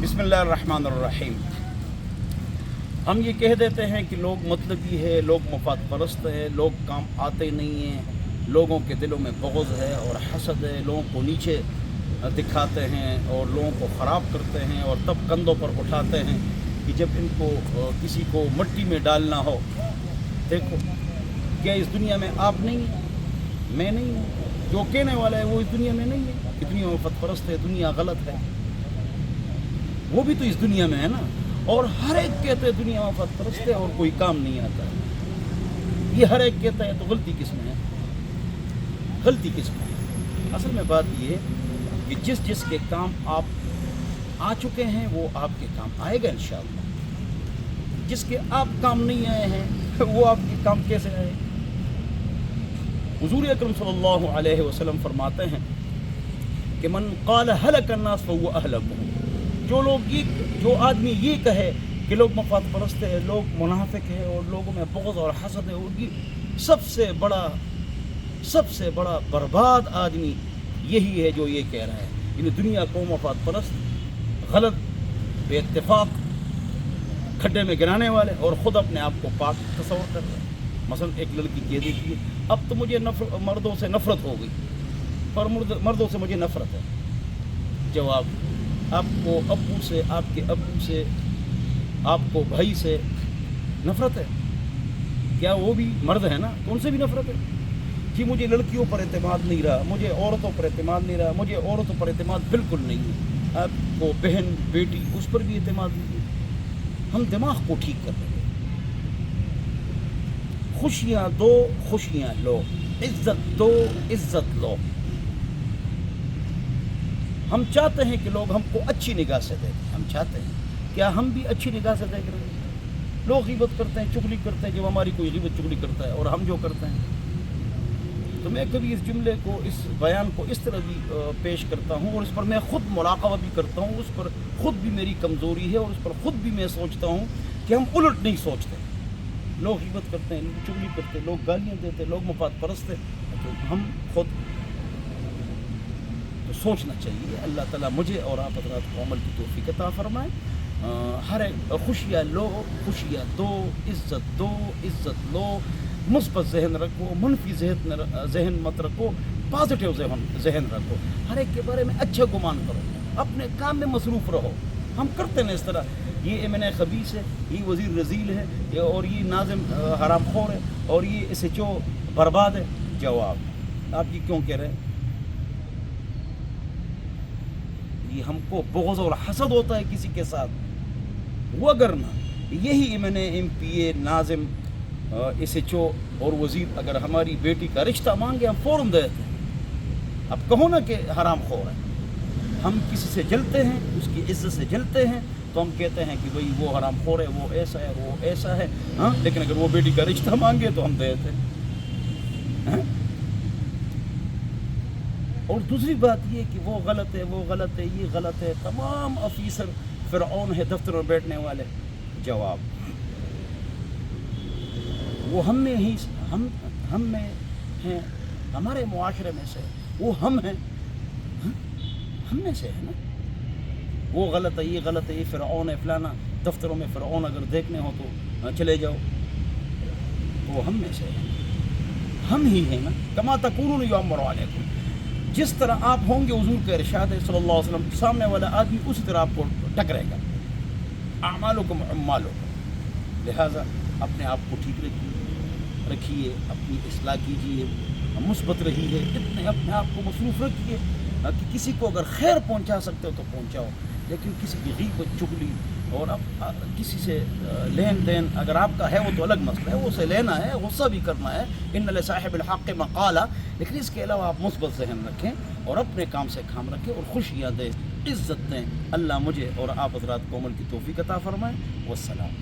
بسم اللہ الرحمن الرحیم۔ ہم یہ کہہ دیتے ہیں کہ لوگ مطلبی ہے، لوگ مفاد پرست ہے، لوگ کام آتے نہیں ہیں، لوگوں کے دلوں میں بغض ہے اور حسد ہے، لوگوں کو نیچے دکھاتے ہیں اور لوگوں کو خراب کرتے ہیں، اور تب کندھوں پر اٹھاتے ہیں کہ جب ان کو کسی کو مٹی میں ڈالنا ہو، دیکھو کیا اس دنیا میں آپ نہیں ہیں، میں نہیں ہوں، جو کہنے والا ہے وہ اس دنیا میں نہیں ہے، کہ دنیا مفاد پرست ہے، دنیا غلط ہے، وہ بھی تو اس دنیا میں ہے نا۔ اور ہر ایک کہتے ہیں دنیا مفاد پرست ہے اور کوئی کام نہیں آتا ہے، یہ ہر ایک کہتا ہے، تو غلطی کس میں ہے؟ غلطی کس میں ہے؟ اصل میں بات یہ ہے کہ جس جس کے کام آپ آ چکے ہیں وہ آپ کے کام آئے گا انشاءاللہ۔ جس کے آپ کام نہیں آئے ہیں وہ آپ کے کام کیسے آئے؟ حضور اکرم صلی اللہ علیہ وسلم فرماتے ہیں کہ من قال هلك الناس فهو اهلكهم، جو آدمی یہ کہے کہ لوگ مفاد پرست ہے، لوگ منافق ہے اور لوگوں میں بغض اور حسد ہے، اور یہ سب سے بڑا برباد آدمی یہی ہے جو یہ کہہ رہا ہے، یعنی دنیا کو مفاد پرست، غلط، بے اتفاق، کھڈے میں گرانے والے، اور خود اپنے آپ کو پاک تصور کر رہے ہیں۔ مثلا ایک لڑکی کہہ دیتی ہے اب تو مجھے مردوں سے نفرت ہو گئی، اور مردوں سے مجھے نفرت ہے۔ جواب، آپ کو ابو سے، آپ کے ابو سے، آپ کو بھائی سے نفرت ہے، کیا وہ بھی مرد ہے نا؟ تو ان سے بھی نفرت ہے کہ مجھے لڑکیوں پر اعتماد نہیں رہا، مجھے عورتوں پر اعتماد نہیں رہا، مجھے عورتوں پر اعتماد بالکل نہیں ہے، آپ کو بہن بیٹی اس پر بھی اعتماد نہیں ہے۔ ہم دماغ کو ٹھیک کر رہے ہیں۔ خوشیاں دو، خوشیاں لو، عزت دو، عزت لو۔ ہم چاہتے ہیں کہ لوگ ہم کو اچھی نگاہ سے دیکھیں، ہم چاہتے ہیں، کیا ہم بھی اچھی نگاہ سے دیکھ رہے ہیں؟ لوگ غیبت کرتے ہیں، چغلی کرتے ہیں، جب ہماری کوئی غیبت چغلی کرتا ہے، اور ہم جو کرتے ہیں، تو میں کبھی اس جملے کو، اس بیان کو اس طرح بھی پیش کرتا ہوں، اور اس پر میں خود مراقبہ بھی کرتا ہوں، اس پر خود بھی میری کمزوری ہے، اور اس پر خود بھی میں سوچتا ہوں کہ ہم الٹ نہیں سوچتے۔ لوگ غیبت کرتے ہیں، لوگ چغلی کرتے ہیں، لوگ گالیاں دیتے ہیں، لوگ مفاد پرست ہیں، تو ہم خود تو سوچنا چاہیے۔ اللہ تعالیٰ مجھے اور آپ حضرات کو عمل کی توفیق عطا فرمائے۔ ہر ایک خوشیاں لو، خوشیاں دو، عزت لو، مثبت ذہن رکھو، منفی ذہن مت رکھو، پازیٹیو ذہن رکھو، ہر ایک کے بارے میں اچھا گمان کرو، اپنے کام میں مصروف رہو۔ ہم کرتے ہیں اس طرح، یہ ایمن خبیث ہے، یہ وزیر رذیل ہے، اور یہ ناظم حرام خور ہے، اور یہ ایس ایچ او برباد ہے۔ جواب، آپ یہ کیوں کہہ رہے ہیں؟ یہ ہم کو بغض اور حسد ہوتا ہے کسی کے ساتھ، وہ اگر نہ یہی میں نے ایم پی اے، ناظم، ایس ایچ او اور وزیر اگر ہماری بیٹی کا رشتہ مانگے، ہم فوراً دیتے ہیں۔ اب کہو نا کہ حرام خور ہے، ہم کسی سے جلتے ہیں، اس کی عزت سے جلتے ہیں، تو ہم کہتے ہیں کہ بھئی وہ حرام خور ہے، وہ ایسا ہے، وہ ایسا ہے، ہاں، لیکن اگر وہ بیٹی کا رشتہ مانگے تو ہم دیتے ہیں۔ اور دوسری بات یہ کہ وہ غلط ہے، وہ غلط ہے، یہ غلط ہے، تمام افیسر فرعون ہے دفتر میں بیٹھنے والے۔ جواب، وہ ہم میں ہی، ہم میں ہیں، ہمارے معاشرے میں سے وہ ہم ہیں، ہم میں سے ہے نا۔ وہ غلط ہے، یہ غلط ہے، یہ فرعون ہے، فلانا دفتروں میں فرعون اگر دیکھنے ہو تو چلے جاؤ، تو وہ ہم میں سے ہے، ہم ہی ہیں نا۔ کما تکونون یؤمر علیکم، جس طرح آپ ہوں گے، حضور کا ارشاد ہے صلی اللہ علیہ وسلم، سامنے والا آدمی اسی طرح آپ کو ٹکرے گا۔ اعمالکم اعمالکم، لہٰذا اپنے آپ کو ٹھیک رکھیے، اپنی اصلاح کیجیے، مثبت رہیے، اتنے اپنے آپ کو مصروف رکھیے کہ کسی کو اگر خیر پہنچا سکتے ہو تو پہنچاؤ، لیکن کسی کی غیبت، چغلی اور اب کسی سے لین دین اگر آپ کا ہے وہ تو الگ مسئلہ ہے، وہ سے لینا ہے، غصہ بھی کرنا ہے، ان لصاحب الحق مقالا، لیکن اس کے علاوہ آپ مثبت ذہن رکھیں اور اپنے کام سے کام رکھیں اور خوشیاں دیں، عزت دیں۔ اللہ مجھے اور آپ حضرات کو عمل کی توفیق عطا فرمائے۔ والسلام۔